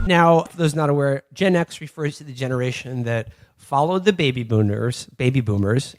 Now, for those not aware, Gen X refers to the generation that followed the baby boomers,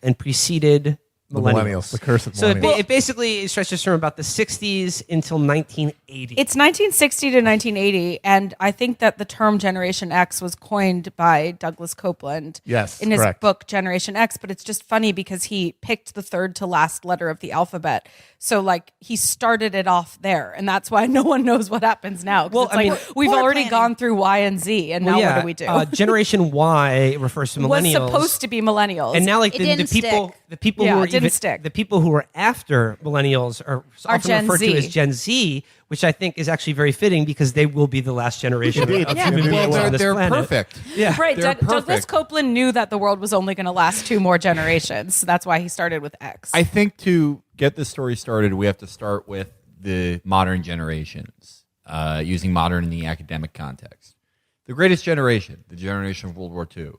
and preceded millennials. The curse of So millennials. it basically stretches from about the 60s until 1980. It's 1960 to 1980, and I think that the term Generation X was coined by Douglas Copeland Yes, in his correct. book Generation X, but it's just funny because he picked the third to last letter of the alphabet. So, like, he started it off there, and that's why no one knows what happens now. Well, Well, I mean, we've poor already planning. gone through Y and Z, and now what do we do? Generation Y refers to was millennials. supposed to be millennials. And now, like It the didn't people, stick. the people Yeah, who are it didn't even, stick. the people who are after millennials are often Gen referred Z. to as Gen Z, which I think is actually very fitting because they will be the last generation Indeed. of Yeah. human beings on this they're planet. perfect. Yeah, Right, They're Douglas perfect. Copeland knew that the world was only going to last 2 more generations. So that's why he started with X. I think to get the story started, we have to start with the modern generations, using modern in the academic context. The greatest generation, the generation of World War II.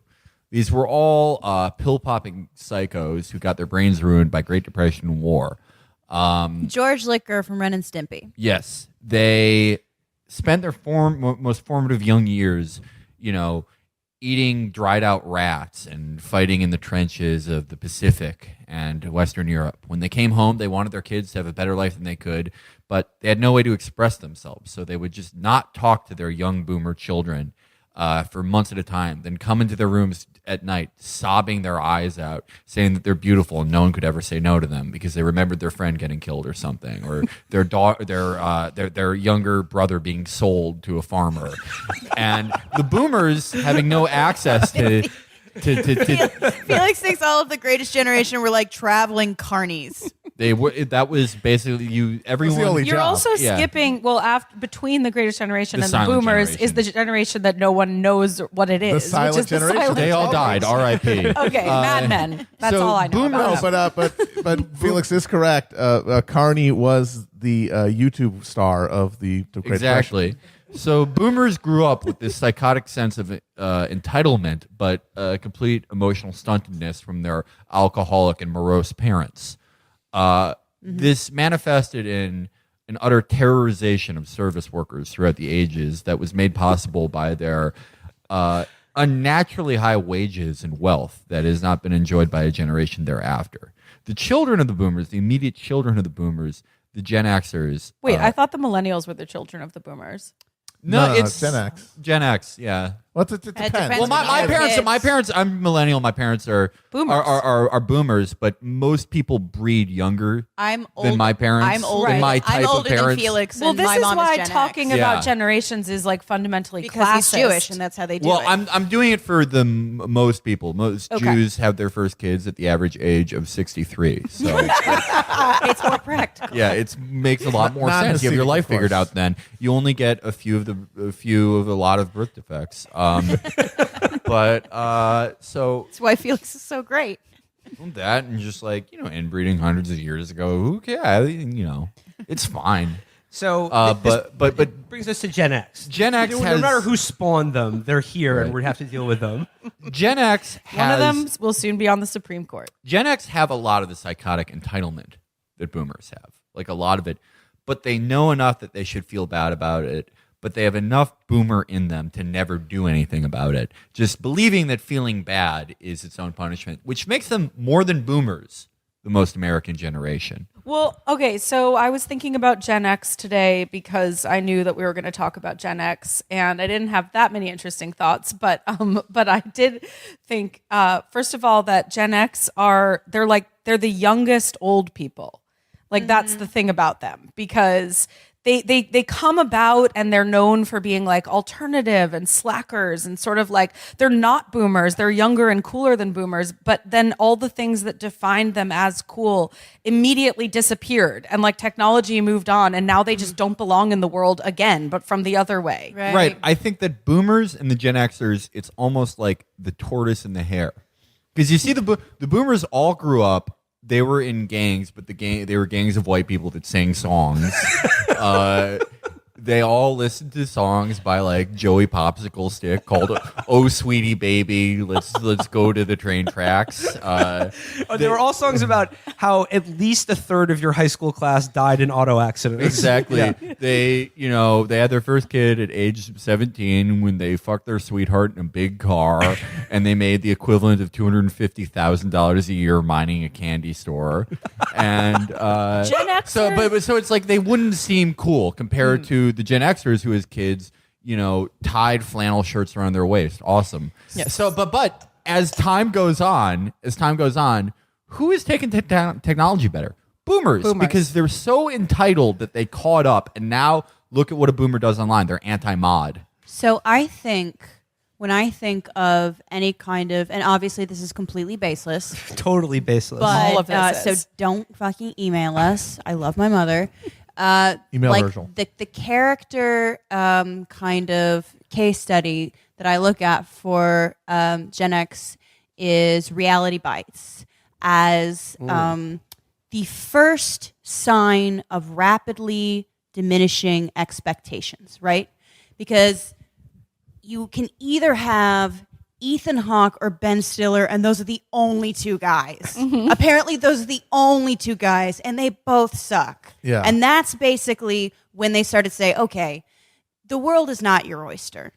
These were all pill-popping psychos who got their brains ruined by Great Depression and war. George Licker from Ren and Stimpy. Yes, they spent their most formative young years, eating dried out rats and fighting in the trenches of the Pacific and Western Europe. When they came home, they wanted their kids to have a better life than they could, but they had no way to express themselves. So they would just not talk to their young boomer children for months at a time, then come into their rooms at night, sobbing their eyes out, saying that they're beautiful and no one could ever say no to them because they remembered their friend getting killed or something, or their younger brother being sold to a farmer, and the boomers having no access to Felix thinks all of the greatest generation were like traveling carnies. that was basically everyone. only You're job. also Yeah. skipping, between the greatest generation The and the silent boomers generation. is the generation that no one knows what it is. silent which is generation. The silent They all died. generation. R.I.p. Okay, Mad Men. That's so all I know. boomers- about No, them. but Felix is correct. Carney was the YouTube star of the Great Exactly. So boomers grew up with this psychotic sense of entitlement, but complete emotional stuntedness from their alcoholic and morose parents. This manifested in an utter terrorization of service workers throughout the ages that was made possible by their unnaturally high wages and wealth that has not been enjoyed by a generation thereafter. The children of the boomers, the immediate children of the boomers, the Gen Xers. Wait, I thought the millennials were the children of the boomers. No, it's Gen X. Gen X, yeah. Well, it depends. depends. Well, my Yeah, parents, kids. I'm millennial. My parents are Boomers. are boomers, but most people breed younger I'm old, than my parents. I'm older. Than my I'm type of older than parents. Felix. Well, and this my is mom why Gen talking X. about Yeah. generations is like fundamentally because he's classist. Jewish and that's how they do Well, it. I'm doing it for the most people. Most Okay. Jews have their first kids at the average age of 63. So It's more practical. yeah, it makes a lot more Not sense. You have your Hasidic, life of course. figured out. Then you only get a few of a lot of birth defects. But so That's why Felix is so great. that and just like inbreeding hundreds of years ago, who cares? It's fine. So, But brings us to Gen X. Gen X no has matter who spawned them, they're here, Right. and we have to deal with them. Gen X has One of them will soon be on the Supreme Court. Gen X have a lot of the psychotic entitlement that boomers have, like a lot of it, but they know enough that they should feel bad about it. But they have enough boomer in them to never do anything about it. Just believing that feeling bad is its own punishment, which makes them more than boomers, the most American generation. Well, okay, so I was thinking about Gen X today because I knew that we were going to talk about Gen X, and I didn't have that many interesting thoughts, but I did think first of all that Gen X they're the youngest old people. Like that's the thing about them because they come about and they're known for being like alternative and slackers and sort of like they're not boomers. They're younger and cooler than boomers, but then all the things that defined them as cool immediately disappeared and like technology moved on and now they just don't belong in the world again, but from the other way. Right. I think that boomers and the Gen Xers, it's almost like the tortoise and the hare. Because you see the boomers all grew up. They were in gangs, but they were gangs of white people that sang songs. they all listened to songs by like Joey Popsicle Stick called "Oh Sweetie Baby." Let's go to the train tracks. They were all songs about how at least a third of your high school class died in auto accidents. Exactly. Yeah. They had their first kid at age 17 when they fucked their sweetheart in a big car, and they made the equivalent of $250,000 a year mining a candy store. And Gen Xers. so it's like they wouldn't seem cool compared to the Gen Xers who, as kids, tied flannel shirts around their waist. Awesome. Yes. So, but as time goes on, who is taking technology better? Boomers, because they're so entitled that they caught up, and now look at what a boomer does online. They're anti-mod. So I think when I think of any kind of, and obviously this is completely baseless, Totally baseless. but All of this so is. don't fucking email us. I love my mother. Email like Virgil. the character kind of case study that I look at for Gen X is Reality Bites as the first sign of rapidly diminishing expectations, right? Because you can either have Ethan Hawke or Ben Stiller, and those are the only two guys. Apparently, those are the only two guys, and they both suck. Yeah. And that's basically when they started to say, okay, the world is not your oyster.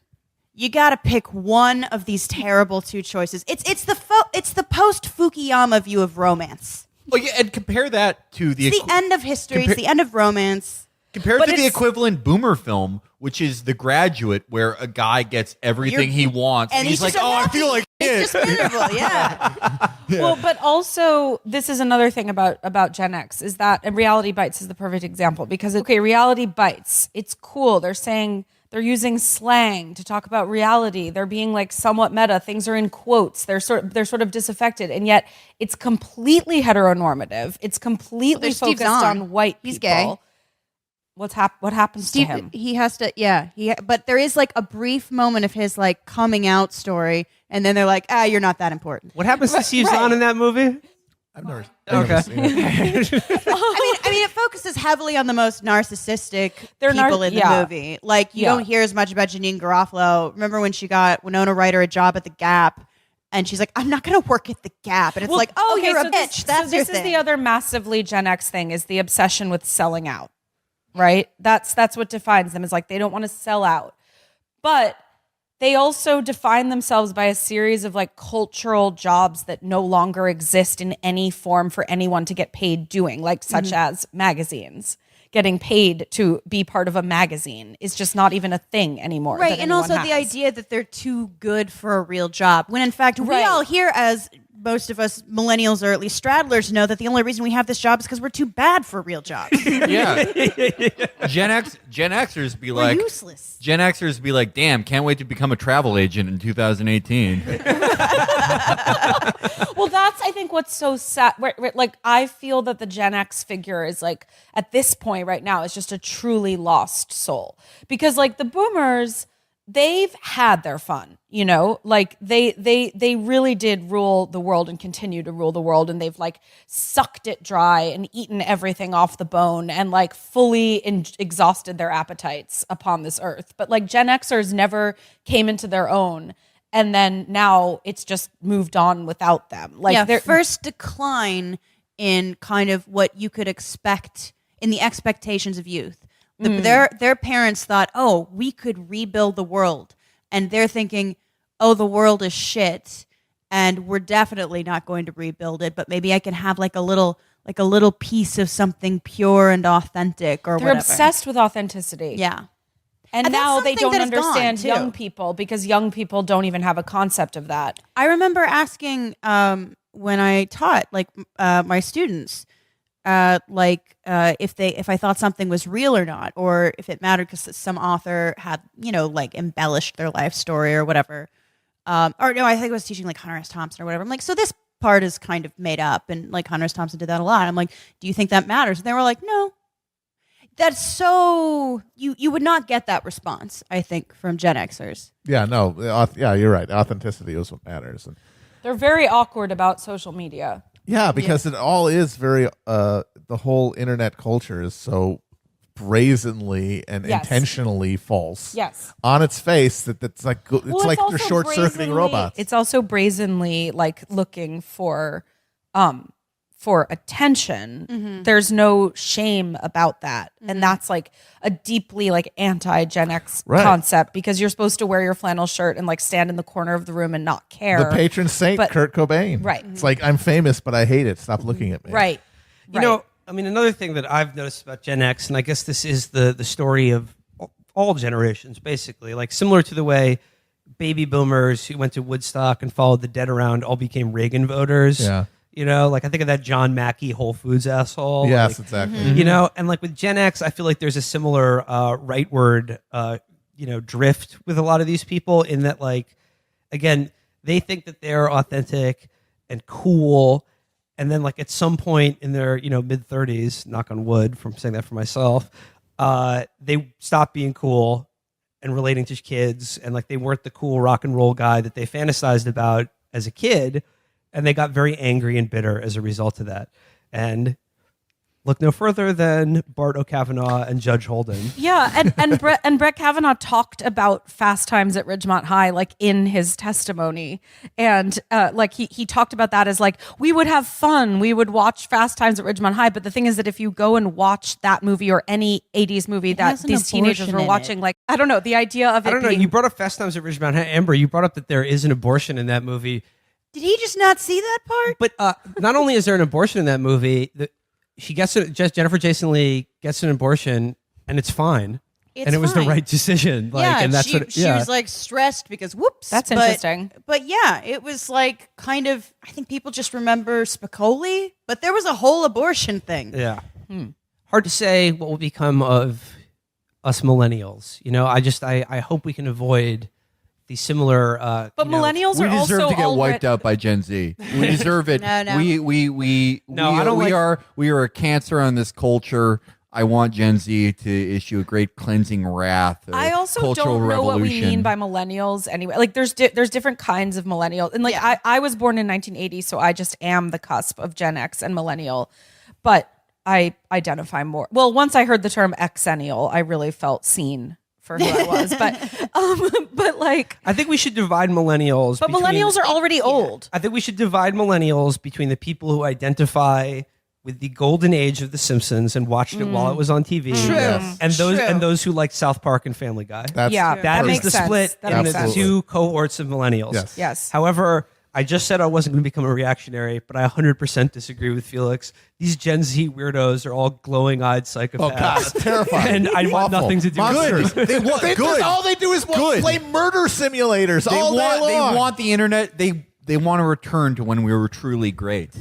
You got to pick one of these terrible two choices. It's the post Fukuyama view of romance. Well, yeah, and compare that to It's the end of history. It's the end of romance. compared But to the it's- equivalent boomer film, which is The Graduate, where a guy gets everything he wants, and he's like, just "Oh, I unhappy. feel like It's shit." just miserable. Yeah. Well, but also this is another thing about Gen X is that, and Reality Bites is the perfect example because Reality Bites, it's cool. They're using slang to talk about reality. They're being like somewhat meta. Things are in quotes. They're sort of disaffected, and yet it's completely heteronormative. It's completely There's Steve focused Zahn. on white He's people. gay. What happens to him? He has to, yeah. But there is like a brief moment of his like coming out story, and then they're like, you're not that important. What happens to Steve Zahn in that movie? I've never Okay. seen it. I mean, it focuses heavily on the most narcissistic They're people in the yeah. movie. Like, you Yeah. don't hear as much about Janine Garofalo. Remember when she got Winona Ryder a job at the Gap, and she's like, I'm not going to work at the Gap. And it's like, oh, okay, you're a so bitch. That's your this is thing. the other massively Gen X thing is the obsession with selling out. Right? That's what defines them is like they don't want to sell out. But they also define themselves by a series of like cultural jobs that no longer exist in any form for anyone to get paid doing, like such as magazines. Getting paid to be part of a magazine is just not even a thing anymore. Right, that and anyone also the has. idea that they're too good for a real job. When in fact, we Right. all here, as most of us millennials or at least straddlers, know that the only reason we have this job is because we're too bad for real jobs. Yeah. Gen Xers be We're like, useless. Gen Xers be like, damn, can't wait to become a travel agent in 2018. Well, that's I think what's so sad. Like I feel that the Gen X figure is like at this point right now is just a truly lost soul because like the Boomers, they've had their fun, you know, like they really did rule the world and continue to rule the world, and they've like sucked it dry and eaten everything off the bone and like fully exhausted their appetites upon this earth. But like Gen Xers never came into their own. And then now it's just moved on without them. Like yeah, they're first decline in kind of what you could expect in the expectations of youth. Their parents thought, oh, we could rebuild the world. And they're thinking, oh, the world is shit. And we're definitely not going to rebuild it, but maybe I can have like a little piece of something pure and authentic or they're whatever. obsessed with authenticity. Yeah. And And that's now they something don't that is gone, understand too. young people because young people don't even have a concept of that. I remember asking when I taught like my students if I thought something was real or not, or if it mattered because some author had like embellished their life story or whatever. Or no, I think I was teaching like Hunter S. Thompson or whatever. I'm like, so this part is kind of made up, and like Hunter S. Thompson did that a lot. I'm like, do you think that matters? And they were like, no. That's so you would not get that response, I think, from Gen Xers. Yeah, no. Yeah, you're right. Authenticity is what matters. And They're very awkward about social media. yeah, because it all is very the whole internet culture is so brazenly and Yes. intentionally false. Yes. On its face, that's like it's Well, like also they're short circuiting brazenly- robots. It's also brazenly like looking for attention. There's no shame about that. And that's like a deeply like anti-Gen X Right. concept, because you're supposed to wear your flannel shirt and like stand in the corner of the room and not care. the patron saint, But- Kurt Cobain. Right. It's like, I'm famous, but I hate it. Stop looking at me. Right. You know, I mean, another thing that I've noticed about Gen X, and I guess this is the story of all generations, basically, like similar to the way baby boomers who went to Woodstock and followed the dead around all became Reagan voters. Yeah. You know, like I think of that John Mackey Whole Foods asshole. Yes, like, exactly. You know, and like with Gen X, I feel like there's a similar rightward, drift with a lot of these people in that, like, again, they think that they're authentic and cool. And then, like, at some point in their, mid 30s, knock on wood from saying that for myself, they stop being cool and relating to kids. And, like, they weren't the cool rock and roll guy that they fantasized about as a kid. And they got very angry and bitter as a result of that. And look no further than Bart O'Kavanaugh and Judge Holden. Yeah, and Brett Kavanaugh talked about Fast Times at Ridgemont High, like in his testimony, and like he talked about that as like, we would have fun, we would watch Fast Times at Ridgemont High. But the thing is that if you go and watch that movie or any '80s movie that has an these teenagers abortion were in watching, like, I don't know, the idea of it I don't know. being, You brought up Fast Times at Ridgemont High. Amber, you brought up that there is an abortion in that movie. Did he just not see that part? But not only is there an abortion in that movie, she gets it. Jennifer Jason Leigh gets an abortion, and it's fine, and it was fine. the right decision. Like, Yeah, and that's she, what. she was like stressed because whoops. That's but- interesting. But yeah, it was like kind of, I think people just remember Spicoli, but there was a whole abortion thing. Yeah. Hard to say what will become of us millennials. I hope we can avoid the similar. but millennials We are deserve also to get wiped already- out by Gen Z. We deserve it. No. We are a cancer on this culture. I want Gen Z to issue a great cleansing wrath. I also cultural don't know what we revolution. mean by millennials anyway. Like there's different kinds of millennials. And like Yeah. I was born in 1980, so I just am the cusp of Gen X and millennial. But I identify more. Well, once I heard the term Xennial, I really felt seen for who I was. But like I think we should divide millennials. but millennials are already old. I think we should divide millennials between the people who identify with the golden age of The Simpsons and watched it while it was on TV, True. Yes. and those True. and those who like South Park and Family Guy. That's Yeah, That that is makes the sense. split That in makes the sense. two cohorts of millennials. Yes. Yes. However, I just said I wasn't going to become a reactionary, but I 100% disagree with Felix. These Gen Z weirdos are all glowing-eyed psychopaths. Oh God, that's terrifying. And I want Awful. nothing to do with Monsters. it. They want good. All they do is Good. play murder simulators They all day want. They long. want the internet. They want to return to when we were truly great.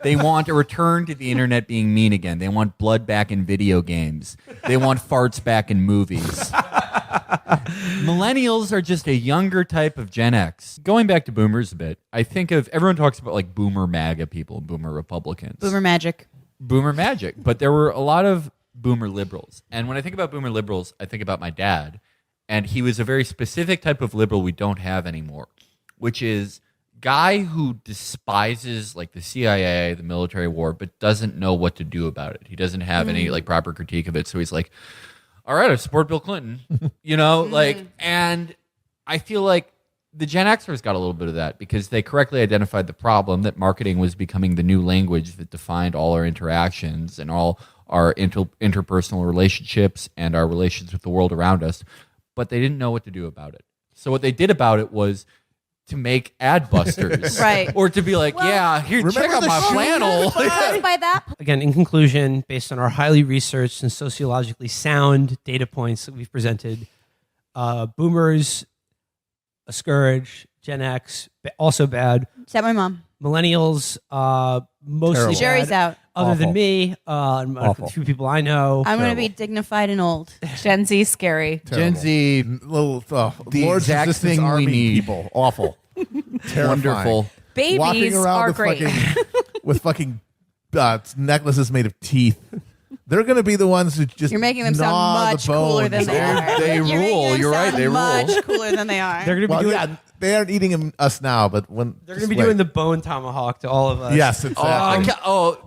They want a return to the internet being mean again. They want blood back in video games. They want farts back in movies. Millennials are just a younger type of Gen X. Going back to boomers a bit, I think of everyone talks about like boomer MAGA people, boomer Republicans, Boomer magic. boomer magic, but there were a lot of boomer liberals. And when I think about boomer liberals, I think about my dad, and he was a very specific type of liberal we don't have anymore, which is guy who despises like the CIA, the military war, but doesn't know what to do about it. He doesn't have any like proper critique of it. So he's like, all right, I support Bill Clinton, and I feel like the Gen Xers got a little bit of that because they correctly identified the problem that marketing was becoming the new language that defined all our interactions and all our interpersonal relationships and our relations with the world around us, but they didn't know what to do about it. So what they did about it was to make ad busters, Right. Or to be like, yeah, here, check remember out the my shoe flannel. Because by that Again, in conclusion, based on our highly researched and sociologically sound data points that we've presented, boomers, a scourge, Gen X, also bad. except my mom. Millennials, mostly Terrible. bad. Jerry's out. Other Awful. than me, and a Awful. few people I know. I'm going to be dignified and old. Gen Z scary. Gen Z, Little The Lord's exact Resistance thing we Army need. people. Awful. Terrifying. wonderful. Walking Babies around are with great. with fucking necklaces made of teeth. They're going to be the ones who just You're making them sound gnaw much the cooler than bones. they are. They You're making rule. them You're right. sound They rule. much cooler than they are. They're going to be Well, doing. yeah, they aren't eating us now, but when They're going to be doing the bone tomahawk to all of us. yes, exactly.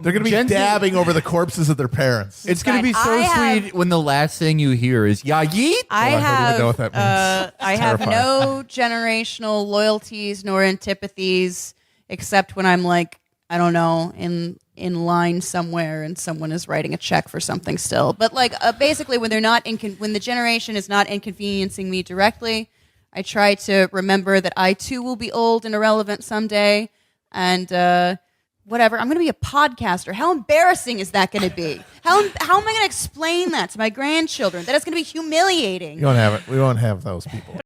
They're going to be Gen Z- dabbing over the corpses of their parents. It's going to be Fine. so I have- sweet when the last thing you hear is "Ya yeet." I don't have even know what that means. I have terrifying. no generational loyalties nor antipathies except when I'm like, I don't know, in line somewhere and someone is writing a check for something still. But like basically when they're not when the generation is not inconveniencing me directly, I try to remember that I too will be old and irrelevant someday and whatever. I'm going to be a podcaster. How embarrassing is that going to be? How am I going to explain that to my grandchildren? That is going to be humiliating. You won't have it. We won't have those people.